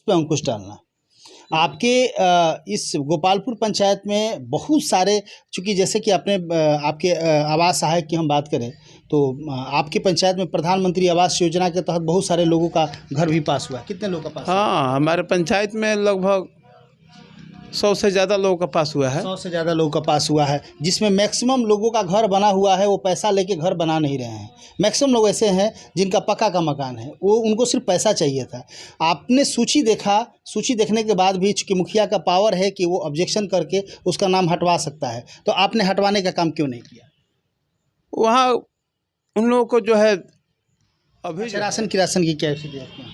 पे अंकुश डालना। आपके इस गोपालपुर पंचायत में बहुत सारे, चूँकि जैसे कि आपने आपके आवास सहायक की हम बात करें तो आपके पंचायत में प्रधानमंत्री आवास योजना के तहत बहुत सारे लोगों का घर भी पास हुआ है। कितने लोगों का पास हुआ? हाँ, हमारे पंचायत में लगभग 100 से ज़्यादा लोगों का पास हुआ है। 100 से ज़्यादा लोगों का पास हुआ है, जिसमें मैक्सिमम लोगों का घर बना हुआ है। वो पैसा लेके घर बना नहीं रहे हैं। मैक्सिमम लोग ऐसे हैं जिनका पक्का का मकान है, वो उनको सिर्फ पैसा चाहिए था। आपने सूची देखा, सूची देखने के बाद भी चूँकि मुखिया का पावर है कि वो ऑब्जेक्शन करके उसका नाम हटवा सकता है, तो आपने हटवाने का काम क्यों नहीं किया? वहाँ उन लोगों को जो है अभी अच्छा, राशन की क्या स्थिति है आपके यहाँ?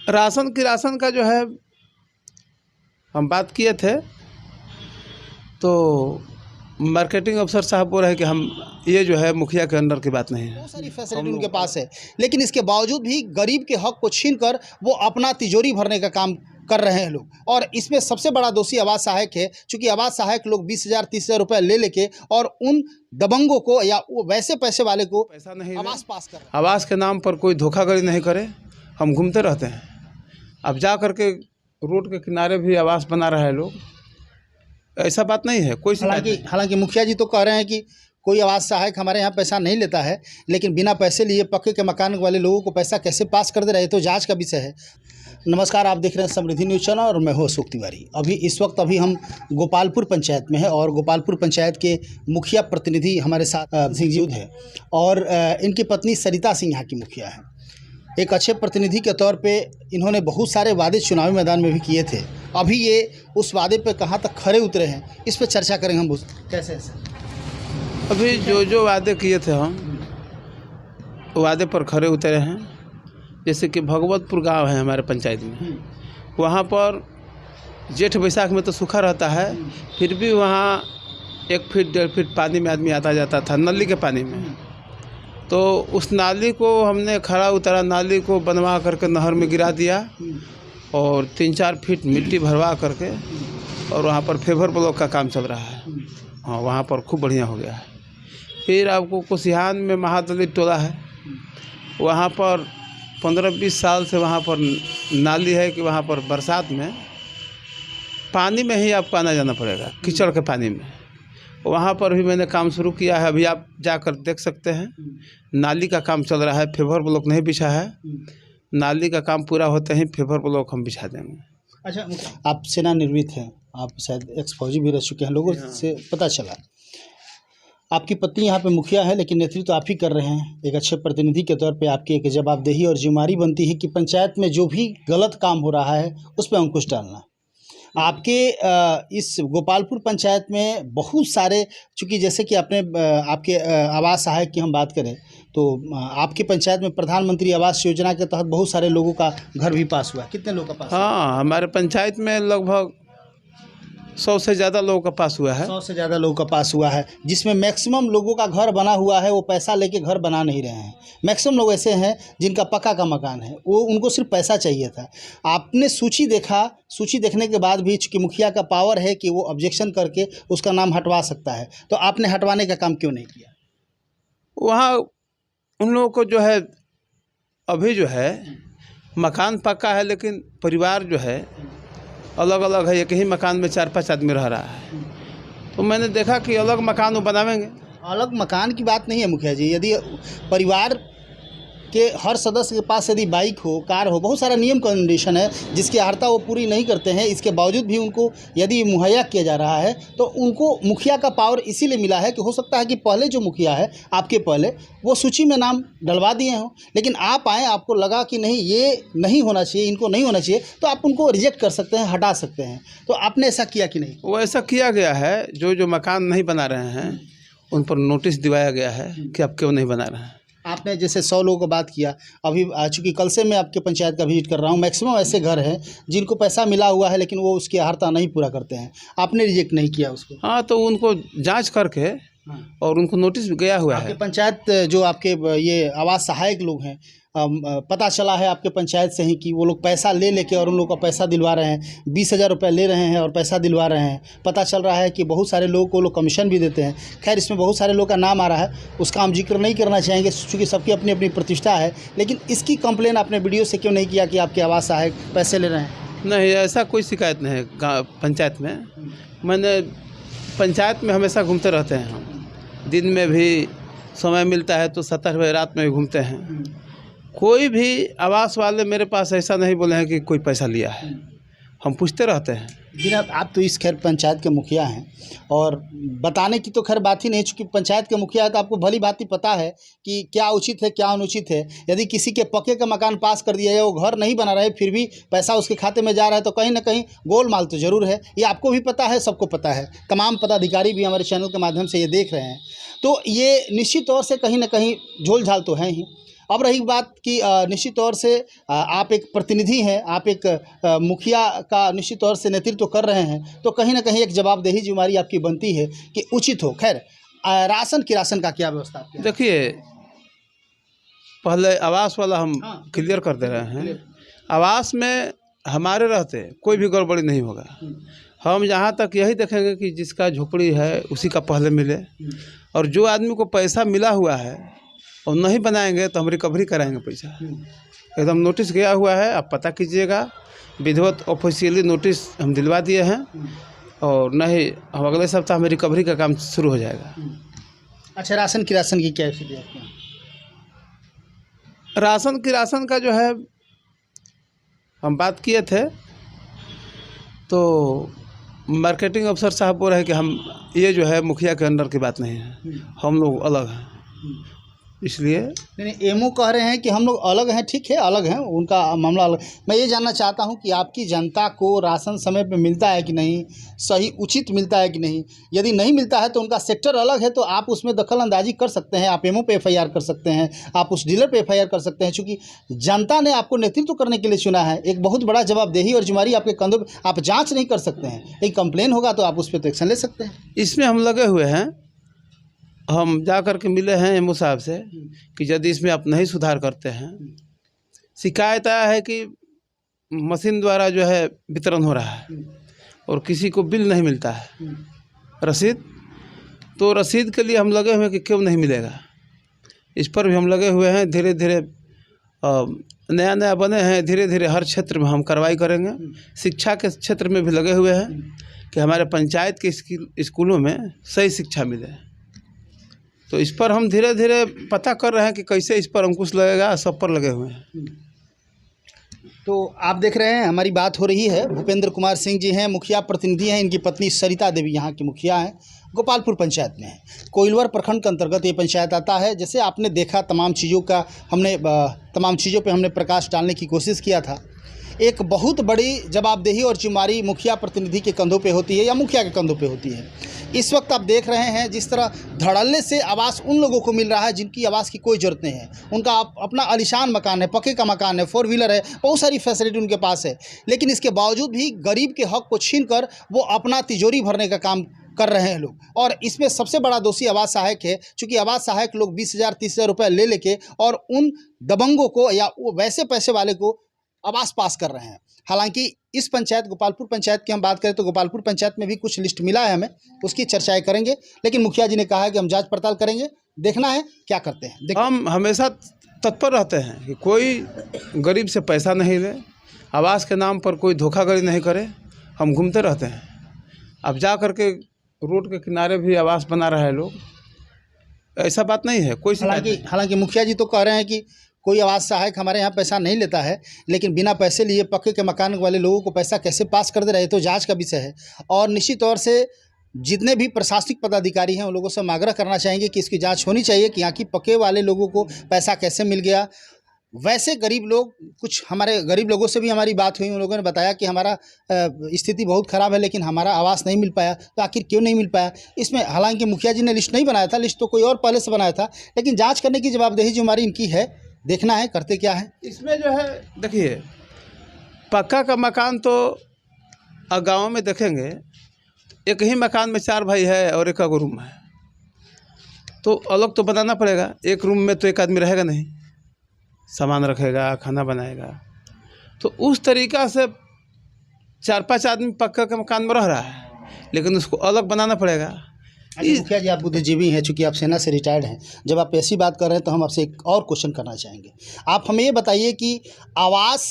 राशन का जो है हम बात किए थे तो मार्केटिंग अफसर साहब बोल रहे हैं कि हम ये जो है मुखिया के अंडर की बात नहीं है। बहुत सारी फैसिलिटी उनके पास है, लेकिन इसके बावजूद भी गरीब के हक को छीन कर वो अपना तिजोरी भरने का काम कर रहे हैं लोग। और इसमें सबसे बड़ा दोषी आवास सहायक है, क्योंकि आवास सहायक लोग 20,000 30,000 रुपये ले लेके और उन दबंगों को या वो वैसे पैसे वाले को पैसा नहीं आवास पास कर रहे हैं। आवास के नाम पर कोई धोखाधड़ी नहीं करे। हम घूमते रहते हैं, अब जा करके रोड के किनारे भी आवास बना रहे हैं लोग। ऐसा बात नहीं है कोई। हालांकि मुखिया जी तो कह रहे हैं कि कोई आवास सहायक हमारे यहाँ पैसा नहीं लेता है, लेकिन बिना पैसे लिए पक्के के मकान वाले लोगों को पैसा कैसे पास कर दे रहे हैं, तो जांच का विषय है। नमस्कार, आप देख रहे हैं समृद्धि न्यूज़ चैनल और मैं हूं अशोक तिवारी। इस वक्त हम गोपालपुर पंचायत में हैं और गोपालपुर पंचायत के मुखिया प्रतिनिधि हमारे साथ सिंह जी है और इनकी पत्नी सरिता सिंह यहाँ की मुखिया है। एक अच्छे प्रतिनिधि के तौर पे इन्होंने बहुत सारे वादे चुनावी मैदान में भी किए थे। अभी ये उस वादे पे कहाँ तक खरे उतरे हैं, इस पे चर्चा करेंगे हम। कैसे अभी जो वादे किए थे हम वादे पर खरे उतरे हैं। जैसे कि भगवतपुर गांव है हमारे पंचायत में, वहाँ पर जेठ बैसाख में तो सूखा रहता है, फिर भी वहाँ 1 फीट 1.5 फीट पानी में आदमी आता जाता था, नली के पानी में। तो उस नाली को हमने खड़ा उतारा, नाली को बनवा करके नहर में गिरा दिया और 3-4 फीट मिट्टी भरवा करके, और वहाँ पर फेवर ब्लॉक का काम चल रहा है। हाँ, वहाँ पर खूब बढ़िया हो गया है। फिर आपको कुसिहान में महादलित टोला है, वहाँ पर 15-20 साल से वहाँ पर नाली है कि वहाँ पर बरसात में पानी में ही आपको आना जाना पड़ेगा, कीचड़ के पानी में। वहाँ पर भी मैंने काम शुरू किया है, अभी आप जाकर देख सकते हैं। नाली का काम चल रहा है, फेवर ब्लॉक नहीं बिछा है। नाली का काम पूरा होते ही फेवर ब्लॉक हम बिछा देंगे। अच्छा, आप सेवानिवृत्त हैं, आप शायद एक्स फौजी भी रह चुके हैं, लोगों से पता चला। आपकी पत्नी यहाँ पे मुखिया है, लेकिन नेतृत्व तो आप ही कर रहे हैं। एक अच्छे प्रतिनिधि के तौर पे आपकी एक जवाबदेही और जिम्मेदारी बनती है कि पंचायत में जो भी गलत काम हो रहा है उस पर अंकुश डालना। आपके इस गोपालपुर पंचायत में बहुत सारे, चूँकि जैसे कि आपने आपके आवास सहायक की हम बात करें तो आपके पंचायत में प्रधानमंत्री आवास योजना के तहत बहुत सारे लोगों का घर भी पास हुआ है। कितने लोगों का पास? हाँ, हमारे पंचायत में लगभग 100 से ज़्यादा लोगों का पास हुआ है। 100 से ज़्यादा लोगों का पास हुआ है, जिसमें मैक्सिमम लोगों का घर बना हुआ है। वो पैसा लेके घर बना नहीं रहे हैं। मैक्सिमम लोग ऐसे हैं जिनका पक्का का मकान है, वो उनको सिर्फ पैसा चाहिए था। आपने सूची देखा, सूची देखने के बाद भी चूँकि मुखिया का पावर है कि वो ऑब्जेक्शन करके उसका नाम हटवा सकता है, तो आपने हटवाने का काम क्यों नहीं किया? वहाँ उन लोगों को जो है अभी जो है मकान पक्का है, लेकिन परिवार जो है अलग अलग है। एक ही मकान में 4-5 आदमी रह रहा है, तो मैंने देखा कि अलग मकान वो बनावेंगे। अलग मकान की बात नहीं है मुखिया जी। यदि परिवार के हर सदस्य के पास यदि बाइक हो, कार हो, बहुत सारा नियम कंडीशन है जिसकी अर्हता वो पूरी नहीं करते हैं, इसके बावजूद भी उनको यदि मुहैया किया जा रहा है, तो उनको मुखिया का पावर इसीलिए मिला है कि हो सकता है कि पहले जो मुखिया है आपके पहले, वो सूची में नाम डलवा दिए हों, लेकिन आप आए, आपको लगा कि नहीं ये नहीं होना चाहिए, इनको नहीं होना चाहिए, तो आप उनको रिजेक्ट कर सकते हैं, हटा सकते हैं। तो आपने ऐसा किया कि नहीं? वो ऐसा किया गया है। जो मकान नहीं बना रहे हैं उन पर नोटिस दिवाया गया है कि आप क्यों नहीं बना रहे हैं। आपने जैसे 100 लोगों को बात किया, अभी चूँकि कल से मैं आपके पंचायत का विजिट कर रहा हूँ, मैक्सिमम ऐसे घर हैं जिनको पैसा मिला हुआ है लेकिन वो उसकी अर्हता नहीं पूरा करते हैं। आपने रिजेक्ट नहीं किया उसको? हाँ, तो उनको जांच करके और उनको नोटिस भी गया हुआ है। आपके पंचायत जो आपके ये आवास सहायक लोग हैं, पता चला है आपके पंचायत से ही कि वो लोग पैसा ले लेके और उन लोगों का पैसा दिलवा रहे हैं, 20,000 रुपये ले रहे हैं और पैसा दिलवा रहे हैं। पता चल रहा है कि बहुत सारे लोगों को लोग कमीशन भी देते हैं। खैर, इसमें बहुत सारे लोग का नाम आ रहा है, उसका हम जिक्र नहीं करना चाहेंगे क्योंकि सबकी अपनी अपनी प्रतिष्ठा है। लेकिन इसकी कंप्लेन आपने वीडियो से क्यों नहीं किया कि आपके आवास सहायक पैसे ले रहे हैं? नहीं, ऐसा कोई शिकायत नहीं है पंचायत में। मैंने पंचायत में हमेशा घूमते रहते हैं हम, दिन में भी समय मिलता है तो 7 बजे रात में भी घूमते हैं। कोई भी आवास वाले मेरे पास ऐसा नहीं बोले हैं कि कोई पैसा लिया है, हम पूछते रहते हैं। जी, आप तो इस खैर पंचायत के मुखिया हैं और बताने की तो खैर बात ही नहीं, चूँकि पंचायत के मुखिया है तो आपको भली भांति पता है कि क्या उचित है क्या अनुचित है। यदि किसी के पक्के का मकान पास कर दिया है, वो घर नहीं बना रहे, फिर भी पैसा उसके खाते में जा रहा है, तो कहीं ना कहीं गोलमाल तो ज़रूर है। ये आपको भी पता है, सबको पता है, तमाम पदाधिकारी भी हमारे चैनल के माध्यम से ये देख रहे हैं। तो ये निश्चित तौर से कहीं ना कहीं झोल झाल तो है ही। अब रही बात कि निश्चित तौर से आप एक प्रतिनिधि हैं, आप एक मुखिया का निश्चित तौर से नेतृत्व कर रहे हैं, तो कहीं ना कहीं एक जवाबदेही जिम्मेदारी आपकी बनती है कि उचित हो। खैर, राशन का क्या व्यवस्था है? देखिए, पहले आवास वाला हम क्लियर कर दे रहे हैं। आवास में हमारे रहते कोई भी गड़बड़ी नहीं होगा। हम यहाँ तक यही देखेंगे कि जिसका झोपड़ी है उसी का पहले मिले, और जो आदमी को पैसा मिला हुआ है और नहीं बनाएंगे तो हम रिकवरी कराएंगे पैसा। एकदम नोटिस गया हुआ है, आप पता कीजिएगा। विधिवत ऑफिशियली नोटिस हम दिलवा दिए हैं, और नहीं हम अगले सप्ताह में रिकवरी का काम शुरू हो जाएगा। अच्छा, राशन की क्या स्थिति है? राशन का जो है हम बात किए थे, तो मार्केटिंग अफसर साहब बोल रहे हैं कि हम ये जो है मुखिया के अंडर की बात नहीं है, हम लोग अलग हैं। इसलिए नहीं, एमओ कह रहे हैं कि हम लोग अलग हैं। ठीक है, अलग हैं, उनका मामला अलग। मैं ये जानना चाहता हूं कि आपकी जनता को राशन समय पे मिलता है कि नहीं, सही उचित मिलता है कि नहीं। यदि नहीं मिलता है तो उनका सेक्टर अलग है, तो आप उसमें दखल अंदाजी कर सकते हैं, आप एमओ पे FIR कर सकते हैं, आप उस डीलर पे FIR कर सकते हैं। चूँकि जनता ने आपको नेतृत्व करने के लिए चुना है, एक बहुत बड़ा जवाबदेही और जिम्मेदारी आपके कंधों पर। आप जाँच नहीं कर सकते हैं, एक कंप्लेन होगा तो आप उस पर तो एक्शन ले सकते हैं। इसमें हम लगे हुए हैं। हम जा कर के मिले हैं एमओ साहब से कि यदि इसमें आप नहीं सुधार करते हैं, शिकायत आया है कि मशीन द्वारा जो है वितरण हो रहा है और किसी को बिल नहीं मिलता है, रसीद। तो रसीद के लिए हम लगे हुए हैं कि क्यों नहीं मिलेगा, इस पर भी हम लगे हुए हैं। धीरे धीरे नया बने हैं, धीरे धीरे हर क्षेत्र में हम कार्रवाई करेंगे। शिक्षा के क्षेत्र में भी लगे हुए हैं कि हमारे पंचायत के स्कूलों में सही शिक्षा मिले। तो इस पर हम धीरे धीरे पता कर रहे हैं कि कैसे इस पर अंकुश लगेगा, सब पर लगे हुए हैं। तो आप देख रहे हैं, हमारी बात हो रही है। भूपेंद्र कुमार सिंह जी हैं, मुखिया प्रतिनिधि हैं। इनकी पत्नी सरिता देवी यहाँ की मुखिया हैं, गोपालपुर पंचायत में है। कोइलवर प्रखंड के अंतर्गत ये पंचायत आता है। जैसे आपने देखा, तमाम चीज़ों पे हमने प्रकाश डालने की कोशिश किया था। एक बहुत बड़ी जवाबदेही और जिम्मेदारी मुखिया प्रतिनिधि के कंधों पे होती है या मुखिया के कंधों पे होती है। इस वक्त आप देख रहे हैं जिस तरह धड़ल्ले से आवास उन लोगों को मिल रहा है जिनकी आवास की कोई ज़रूरत नहीं है। उनका अपना आलीशान मकान है, पक्के का मकान है, 4 व्हीलर है, बहुत सारी फैसिलिटी उनके पास है, लेकिन इसके बावजूद भी गरीब के हक को छीन कर वो अपना तिजोरी भरने का काम कर रहे हैं लोग। और इसमें सबसे बड़ा दोषी आवास सहायक है, क्योंकि आवास सहायक लोग 20,000 30,000 रुपये ले लेके और उन दबंगों को या वो वैसे पैसे वाले को आवास पास कर रहे हैं। हालांकि इस पंचायत, गोपालपुर पंचायत की हम बात करें तो गोपालपुर पंचायत में भी कुछ लिस्ट मिला है हमें, उसकी चर्चाएं करेंगे। लेकिन मुखिया जी ने कहा है कि हम जांच पड़ताल करेंगे, देखना है क्या करते हैं। हम हमेशा तत्पर रहते हैं कि कोई गरीब से पैसा नहीं ले, आवास के नाम पर कोई धोखाधड़ी नहीं करे। हम घूमते रहते हैं। अब जा कर के रोड के किनारे भी आवास बना रहे हैं लोग, ऐसा बात नहीं है कोई। हालांकि मुखिया जी तो कह रहे हैं कि कोई आवास सहायक हमारे यहाँ पैसा नहीं लेता है, लेकिन बिना पैसे लिए पक्के के मकान वाले लोगों को पैसा कैसे पास कर दे रहे, तो जांच का विषय है। और निश्चित तौर से जितने भी प्रशासनिक पदाधिकारी हैं उन लोगों से हम आग्रह करना चाहेंगे कि इसकी जांच होनी चाहिए कि यहाँ की पक्के वाले लोगों को पैसा कैसे मिल गया। वैसे गरीब लोग, कुछ हमारे गरीब लोगों से भी हमारी बात हुई, उन लोगों ने बताया कि हमारा स्थिति बहुत ख़राब है लेकिन हमारा आवास नहीं मिल पाया। तो आखिर क्यों नहीं मिल पाया इसमें? हालांकि मुखिया जी ने लिस्ट नहीं बनाया था, लिस्ट तो कोई और पहले से बनाया था, लेकिन जांच करने की जवाबदेही जो हमारी इनकी है, देखना है करते क्या है। इसमें जो है देखिए, पक्का का मकान तो गाँव में देखेंगे एक ही मकान में 4 भाई है और एक रूम है, तो अलग तो बनाना पड़ेगा। एक रूम में तो एक आदमी रहेगा नहीं, सामान रखेगा, खाना बनाएगा। तो उस तरीक़ा से 4-5 आदमी पक्का के मकान में रह रहा है, लेकिन उसको अलग बनाना पड़ेगा। मुखिया जी, आप बुद्धिजीवी हैं, चूँकि आप सेना से रिटायर्ड हैं, जब आप ऐसी बात कर रहे हैं तो हम आपसे एक और क्वेश्चन करना चाहेंगे। आप हमें ये बताइए कि आवास,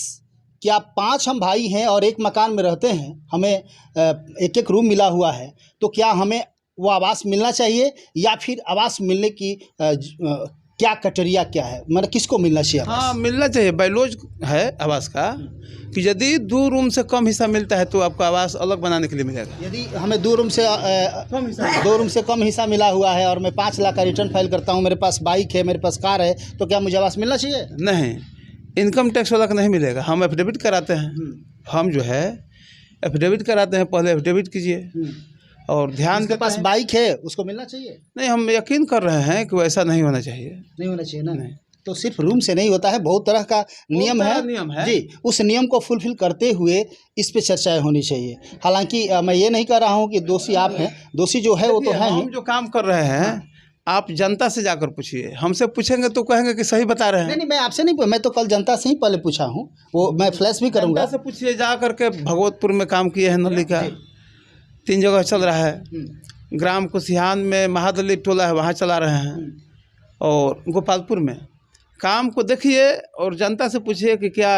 क्या 5 हम भाई हैं और एक मकान में रहते हैं, हमें एक रूम मिला हुआ है, तो क्या हमें वो आवास मिलना चाहिए या फिर आवास मिलने की क्या क्राइटेरिया क्या है, मतलब किसको मिलना चाहिए आवास? हाँ, मिलना चाहिए। बायलॉज है आवास का कि यदि 2 रूम से कम हिस्सा मिलता है तो आपको आवास अलग बनाने के लिए मिलेगा। यदि हमें 2 रूम से 2 रूम से कम हिस्सा मिला हुआ है और मैं 5 लाख का रिटर्न फाइल करता हूँ, मेरे पास बाइक है, मेरे पास कार है, तो क्या मुझे आवास मिलना चाहिए? नहीं, इनकम टैक्स वाला का नहीं मिलेगा। हम एफिडेविट कराते हैं, हम जो है एफिडेविट कराते हैं, पहले एफिडेविट कीजिए और ध्यान जिसके पास बाइक है उसको मिलना चाहिए? नहीं, हम यकीन कर रहे हैं कि वैसा नहीं होना चाहिए। नहीं होना चाहिए ना? नहीं। तो सिर्फ रूम से नहीं होता है, बहुत तरह का नियम है जी। उस नियम को फुलफिल करते हुए इस पे चर्चाएं होनी चाहिए। हालांकि मैं ये नहीं कह रहा हूँ कि दोषी आप हैं, दोषी जो है वो तो है ही। हम जो काम कर रहे हैं आप जनता से जाकर पूछिए, हमसे पूछेंगे तो कहेंगे कि सही बता रहे हैं। नहीं, मैं आपसे नहीं, मैं तो कल जनता से ही पहले पूछा हूँ, वो मैं फ्लैश भी करूँगा। जनता से पूछिए, जा करके भगवतपुर में काम किए हैं, नली का 3 जगह चल रहा है, ग्राम कुसियान में महादलित टोला है वहाँ चला रहे हैं, और गोपालपुर में काम को देखिए और जनता से पूछिए कि क्या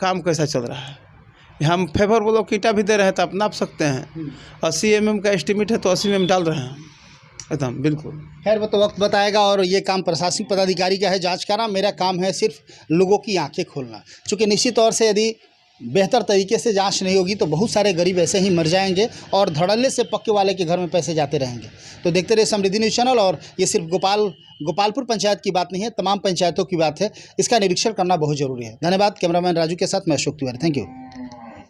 काम कैसा चल रहा है। हम फेवरेबल ईंटा भी दे रहे हैं तो आप नाप सकते हैं। 80 mm का एस्टीमेट है तो 80 mm डाल रहे हैं एकदम बिल्कुल। खैर वो तो वक्त बताएगा, और ये काम प्रशासनिक पदाधिकारी का है जांच करना, मेरा काम है सिर्फ लोगों की आंखें खोलना। चूँकि निश्चित तौर से यदि बेहतर तरीके से जांच नहीं होगी तो बहुत सारे गरीब ऐसे ही मर जाएंगे और धड़ल्ले से पक्के वाले के घर में पैसे जाते रहेंगे। तो देखते रहिए समृद्धि न्यूज़ चैनल। और ये सिर्फ गोपालपुर पंचायत की बात नहीं है, तमाम पंचायतों की बात है, इसका निरीक्षण करना बहुत ज़रूरी है। धन्यवाद। कैमरामैन राजू के साथ मैं अशोक तिवारी, थैंक यू।